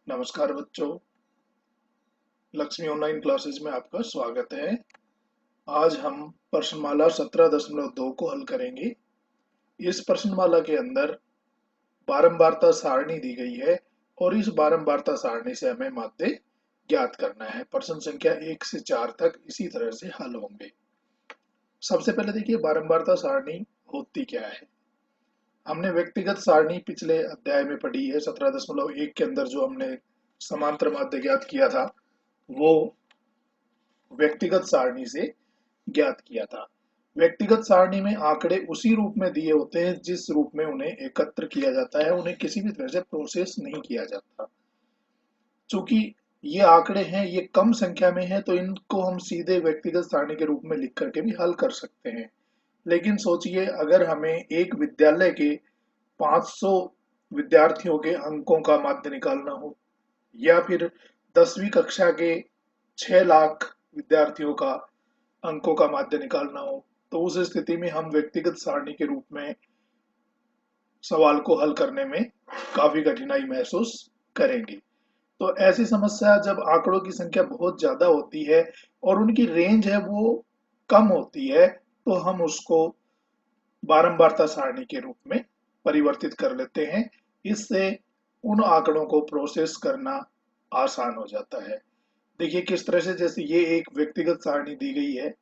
नमस्कार बच्चों, Lakshmi online classes में आपका स्वागत है। आज हम प्रश्नमाला 17.2 को हल करेंगे। इस प्रश्नमाला के अंदर बारंबारता सारणी दी गई है और इस बारंबारता सारणी से हमें माध्य ज्ञात करना है। प्रश्न संख्या 1 से 4 तक इसी तरह से हल होंगे। सबसे पहले देखिए बारंबारता सारणी होती क्या है। हमने व्यक्तिगत सारणी पिछले अध्याय में पढ़ी है। 17.1 के अंदर जो हमने समांतर माध्य ज्ञात किया था वो व्यक्तिगत सारणी से ज्ञात किया था। व्यक्तिगत सारणी में आंकड़े उसी रूप में दिए होते हैं जिस रूप में उन्हें एकत्र किया जाता है। उन्हें किसी भी तरह से प्रोसेस नहीं किया जाता। चूंकि ये आंकड़े हैं, ये कम संख्या में है, तो इनको हम सीधे व्यक्तिगत सारणी के रूप में लिख करके भी हल कर सकते हैं। लेकिन सोचिए, अगर हमें एक विद्यालय के 500 विद्यार्थियों के अंकों का माध्य निकालना हो, या फिर 10वीं कक्षा के 6 लाख विद्यार्थियों का अंकों का माध्य निकालना हो, तो उस स्थिति में हम व्यक्तिगत सारणी के रूप में सवाल को हल करने में काफी कठिनाई महसूस करेंगे। तो ऐसी समस्या जब आंकड़ों की संख्या बहुत ज्यादा होती है और उनकी रेंज है वो कम होती है, तो हम उसको बारंबारता सारणी के रूप में परिवर्तित कर लेते हैं। इससे उन आंकड़ों को प्रोसेस करना आसान हो जाता है। देखिए किस तरह से, जैसे ये एक व्यक्तिगत सारणी दी गई है।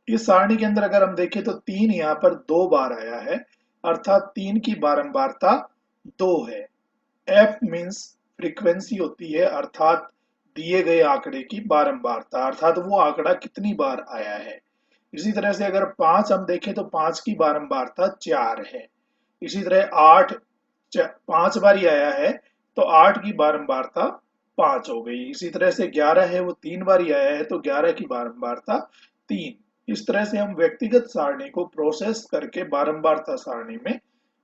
इस सारणी के अंदर अगर हम देखें तो 3 यहाँ पर 2 बार आया है, अर्थात 3 की बारंबारता 2 है। एफ मीन्स फ्रीक्वेंसी होती है, अर्थात दिए गए आंकड़े की बारंबारता, अर्थात वो आंकड़ा कितनी बार आया है। इसी तरह से अगर 5 हम देखें तो 5 की बारंबारता 4 है। इसी तरह 8 5 बार ही आया है, तो 8 की बारंबारता 5 हो गई। इसी तरह से 11 है, वो 3 बार ही आया है, तो 11 की बारंबारता 3। इस तरह से हम व्यक्तिगत सारणी को प्रोसेस करके बारंबारता सारणी में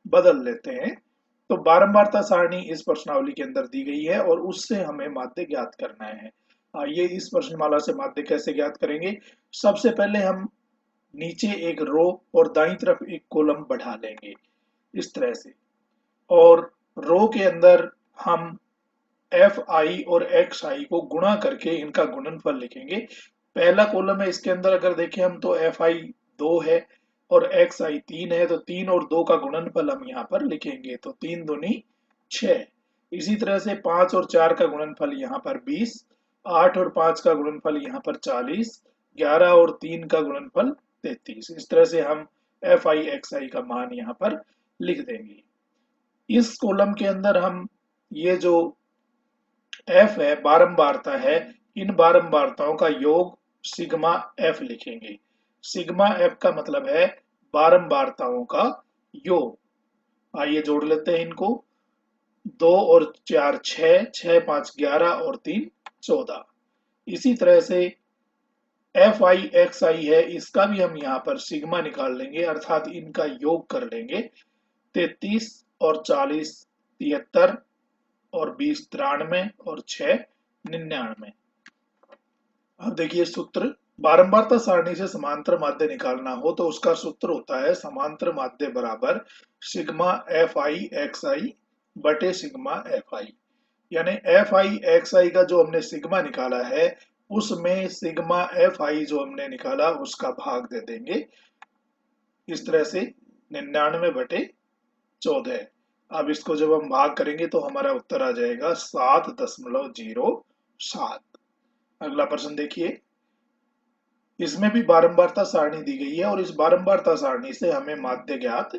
बदल लेते हैं। तो बारंबारता सारणी इस प्रश्नावली के अंदर दी गई है और उससे हमें माध्य ज्ञात करना है। आइए इस प्रश्नमाला से माध्य कैसे ज्ञात करेंगे। सबसे पहले हम नीचे एक रो और दाईं तरफ एक कॉलम बढ़ा लेंगे इस तरह से, और रो के अंदर हम एफ आई और एक्स आई को गुणा करके इनका गुणनफल लिखेंगे। पहला कॉलम है, इसके अंदर अगर देखें हम तो एफ आई 2 है और एक्स आई 3 है, तो 3 और 2 का गुणनफल हम यहाँ पर लिखेंगे, तो 3 दूनी 6। इसी तरह से 5 और 4 का गुणनफल यहाँ पर 20, 8 और 5 का गुणनफल यहाँ पर 40, 11 और 3 का गुणनफल 33। इस तरह से हम एफ आई एक्स आई का मान यहाँ पर लिख देंगे। इस कॉलम के अंदर हम ये जो एफ है, बारंबारता है, इन बारंबारताओं का योग सिग्मा एफ लिखेंगे। सिग्मा एफ का मतलब है बारंबारताओं का योग। आइए जोड़ लेते हैं इनको। 2 और 4 6, 6 5 11 और 3 14। इसी तरह से एफ आई एक्स आई है, इसका भी हम यहाँ पर सिग्मा निकाल लेंगे, अर्थात इनका योग कर लेंगे। 33 और 40 73 और 20 93 और 6 99। अब देखिए सूत्र, बारंबारता सारणी से समांतर माध्य निकालना हो तो उसका सूत्र होता है समांतर माध्य बराबर सिग्मा एफ आई एक्स आई बटे सिग्मा एफ आई। यानी एफ आई एक्स आई का जो हमने सिग्मा निकाला है, उसमें सिग्मा एफ आई जो हमने निकाला उसका भाग दे देंगे। इस तरह से 99 बटे 14। अब इसको जब हम भाग करेंगे तो हमारा उत्तर आ जाएगा 7.07। अगला प्रश्न देखिए। इसमें भी बारंबारता सारणी दी गई है और इस बारंबारता सारणी से हमें माध्य ज्ञात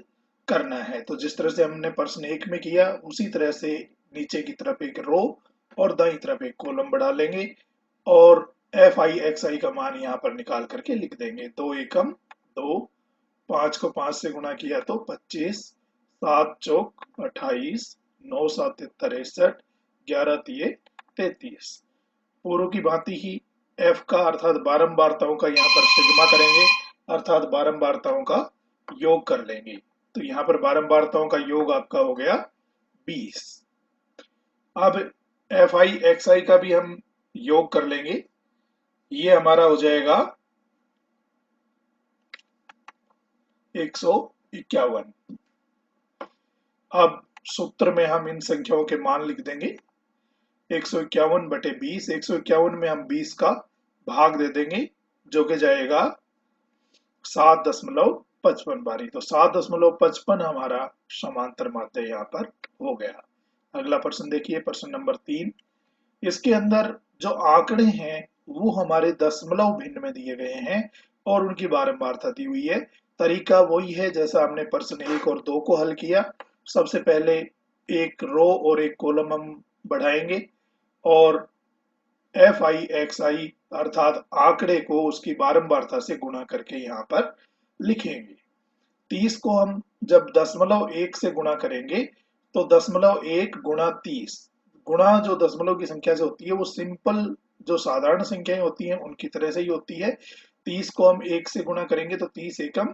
करना है। तो जिस तरह से हमने प्रश्न 1 में किया, उसी तरह से नीचे की तरफ एक रो और दाईं तरफ एक कॉलम बढ़ा लेंगे और एफ आई एक्स आई का मान यहाँ पर निकाल करके लिख देंगे। 2 एकम 2, 5 को 5 से गुणा किया तो 25, 7 चौक 28, 9 7 63, 11 तिये 33। पूर्व की भांति ही एफ का अर्थात बारंबारताओं का यहाँ पर सिग्मा करेंगे, अर्थात बारंबारताओं का योग कर लेंगे। तो यहाँ पर बारंबारताओं का योग आपका हो गया 20। अब एफ आई एक्स आई का भी हम योग कर लेंगे, ये हमारा हो जाएगा 151। अब सूत्र में हम इन संख्याओं के मान लिख देंगे। 151/20, 151 में हम 20 का भाग दे देंगे जो कि जाएगा 7.55 बारी। तो 7.55 हमारा समांतर माध्य यहाँ पर हो गया। अगला प्रश्न देखिए, प्रश्न नंबर 3। इसके अंदर जो आंकड़े हैं वो हमारे दशमलव भिन्न में दिए गए हैं और उनकी बारंबारता दी हुई है। तरीका वही है जैसा हमने प्रश्न 1 और 2 को हल किया। सबसे पहले एक रो और एक कॉलम हम बढ़ाएंगे और एफ आई एक्स आई अर्थात आंकड़े को उसकी बारंबारता से गुणा करके यहाँ पर लिखेंगे। 30 को हम जब 0.1 से गुणा करेंगे तो 0.1 गुणा 30, गुणा जो दशमलव की संख्या से होती है वो सिंपल जो साधारण संख्याएं होती हैं उनकी तरह से ही होती है। 30 को हम 1 से गुणा करेंगे तो 30 एकम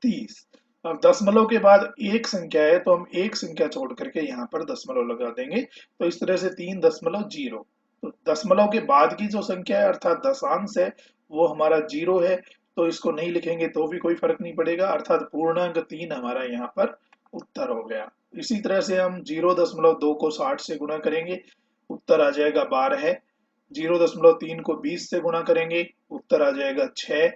30। अब दशमलव के बाद एक संख्या है तो हम एक संख्या छोड़ करके यहाँ पर दशमलव लगा देंगे, तो इस तरह से 3.0। तो दशमलव के बाद की जो संख्या है अर्थात दशांश है वो हमारा 0 है, तो इसको नहीं लिखेंगे तो भी कोई फर्क नहीं पड़ेगा, अर्थात पूर्णांक 3 हमारा यहाँ पर उत्तर हो गया। इसी तरह से हम 0.2 को 60 से गुणा करेंगे, उत्तर आ जाएगा 12। 0.3 को 20 से गुणा करेंगे, उत्तर आ जाएगा 6।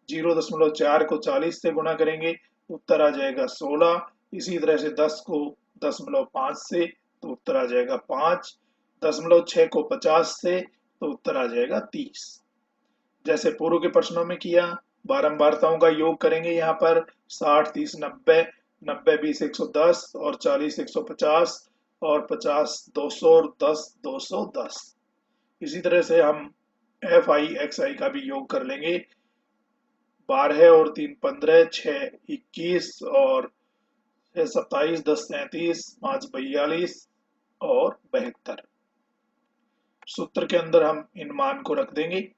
0.4 को 40 से गुणा करेंगे, उत्तर आ जाएगा 16। इसी तरह से 10 को 0.5 से तो उत्तर आ जाएगा 5। 0.6 को 50 से तो उत्तर आ जाएगा 30। जैसे पूर्व के प्रश्नों में किया, बारंबारताओं का योग करेंगे यहाँ पर 60, 30, 90, 90, 20, 110 और 40, 150 और 50, 200 और 10, 210। इसी तरह से हम एफ आई एक्स आई का भी योग कर लेंगे। 12 और 3 15, 6 21 और 6 27, 10 37, 5 42 और 72। सूत्र के अंदर हम इन मान को रख देंगे।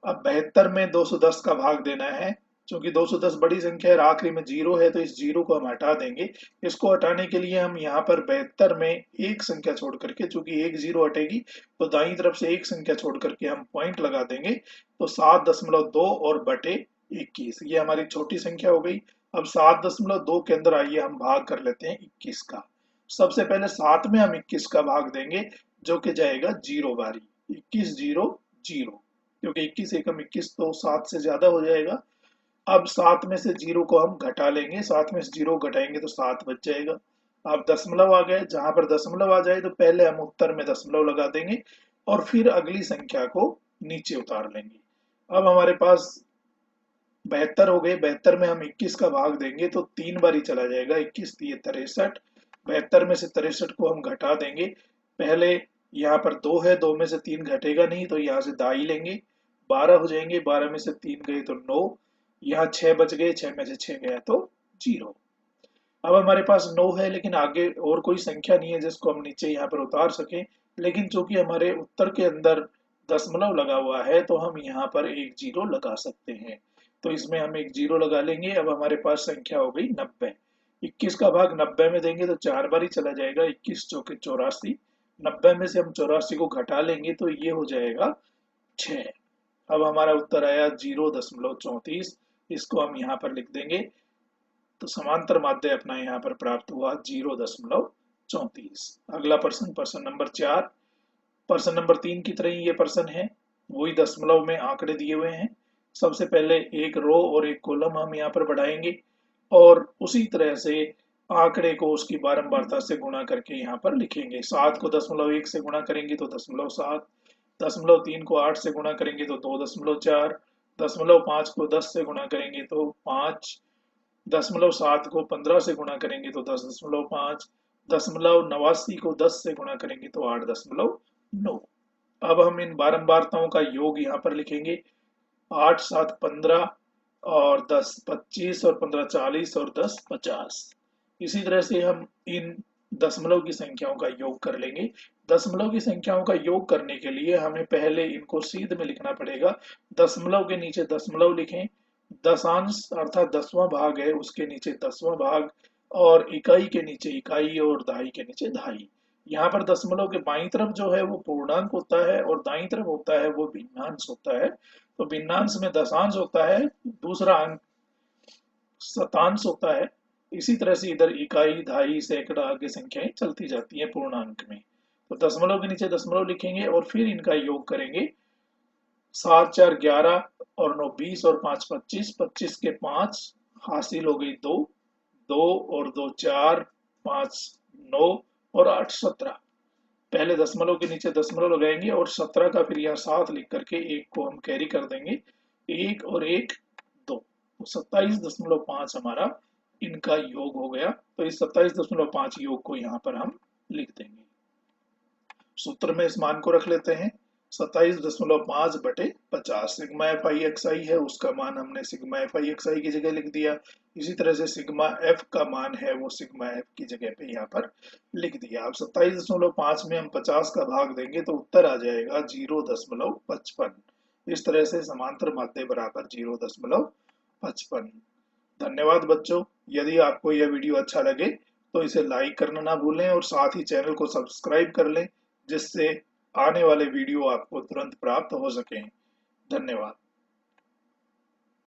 अब 72 में 210 का भाग देना है, क्योंकि 210 बड़ी संख्या है, आखिरी में 0 है तो इस 0 को हम हटा देंगे। इसको हटाने के लिए हम यहाँ पर 72 में एक संख्या छोड़ करके, चूंकि एक 0 हटेगी तो दाईं तरफ से एक संख्या छोड़ करके हम पॉइंट लगा देंगे, तो 7.2 और बटे 21 ये हमारी छोटी संख्या हो गई। अब 7.2 के अंदर आइए हम भाग कर लेते हैं 21 का। सबसे पहले 7 में हम 21 का भाग देंगे जो कि जाएगा 0 बारी, 21 0 0, क्योंकि 21 एकम 21 तो 7 से ज्यादा हो जाएगा। अब 7 में से 0 को हम घटा लेंगे, 7 में से 0 घटाएंगे तो 7 बच जाएगा। अब दशमलव आ गए, जहां पर दशमलव आ जाए तो पहले हम उत्तर में दशमलव लगा देंगे और फिर अगली संख्या को नीचे उतार लेंगे। अब हमारे पास 72 हो गए। 72 में हम 21 का भाग देंगे तो 3 बारी चला जाएगा, 21 3 63। 72 में से 63 को हम घटा देंगे, पहले यहाँ पर 2 है, 2 में से 3 घटेगा नहीं तो यहाँ से दाई लेंगे, 12 हो जाएंगे। 12 में से 3 गए तो 9, यहाँ 6 बच गए, 6 में से 6 गया तो 0। अब हमारे पास 9 है लेकिन आगे और कोई संख्या नहीं है जिसको हम नीचे यहाँ पर उतार सके, लेकिन चूंकि हमारे उत्तर के अंदर दशमलव लगा हुआ है तो हम यहाँ पर एक 0 लगा सकते हैं, तो इसमें हम एक 0 लगा लेंगे। अब हमारे पास संख्या हो गई 90। 21 का भाग 90 में देंगे तो 4 बार ही चला जाएगा, 21 चौके 84। 90 में से हम 84 को घटा लेंगे तो ये हो जाएगा 6। अब हमारा उत्तर आया 0.34, इसको हम यहाँ पर लिख देंगे, तो समांतर माध्य अपना यहाँ पर प्राप्त हुआ 0.34। अगला प्रश्न, प्रश्न नंबर 4। प्रश्न नंबर 3 की तरह ही ये प्रश्न है, वही दशमलव में आंकड़े दिए हुए हैं। सबसे पहले एक रो और एक कॉलम हम यहाँ पर बढ़ाएंगे और उसी तरह से आंकड़े को उसकी बारंबारता से गुणा करके यहाँ पर लिखेंगे। 7 को 0.1 से गुणा करेंगे तो 0.7, 0.3 को 8 से गुणा करेंगे तो 2.4, 0.5 को 10 से गुणा करेंगे तो 5, 0.7 को 15 से गुणा करेंगे तो 10.5, 0.89 को 10 से गुणा करेंगे तो 8.9। अब हम इन बारंबारताओं का योग यहाँ पर लिखेंगे, 8 7 15 और 10 25 और 15 40 और 10 50। इसी तरह से हम इन दशमलव की संख्याओं का योग कर लेंगे। दशमलव की संख्याओं का योग करने के लिए हमें पहले इनको सीध में लिखना पड़ेगा। दशमलव के नीचे दशमलव लिखें, दशांश अर्थात 10वां भाग है उसके नीचे 10वां भाग, और इकाई के नीचे इकाई और दहाई के नीचे दहाई। यहाँ पर दशमलव के बाईं तरफ जो है वो पूर्णांक होता है और दाईं तरफ होता है वो भिन्नांश होता है। तो भिन्नांश में दशांश होता है, दूसरा अंक शतांश होता है। इसी तरह से इधर इकाई, दहाई, सैकड़ा आगे संख्याएं चलती जाती हैं पूर्णांक में। तो दशमलव के नीचे दशमलव लिखेंगे और फिर इनका योग करेंगे। 7 4 11 और 9 20 और 5 25, 25 के 5 हासिल हो गई 2, 2 और 2 4, 5 9 और 8 17। पहले दशमलव के नीचे दशमलव लगाएंगे और 17 का फिर यहाँ 7 लिख करके एक को हम कैरी कर देंगे, 1 और 1 2, तो 27.5 हमारा इनका योग हो गया। तो इस 27.5 योग को यहाँ पर हम लिख देंगे। सूत्र में इस मान को रख लेते हैं, 27.5 बटे 50। सिग्मा एफ आई एक्स आई है, उसका मान हमने सिग्मा एफ आई एक्स आई की जगह लिख दिया। इसी तरह से सिग्मा एफ का मान है वो सिग्मा एफ की जगह पे यहाँ पर लिख दिया। अब 27.5 में हम 50 का भाग देंगे तो उत्तर आ जाएगा 0.55। इस तरह से समांतर माध्य बराबर 0.55। धन्यवाद बच्चों। यदि आपको यह वीडियो अच्छा लगे तो इसे लाइक करना ना भूलें और साथ ही चैनल को सब्सक्राइब कर लें, जिससे आने वाले वीडियो आपको तुरंत प्राप्त हो सकें। धन्यवाद।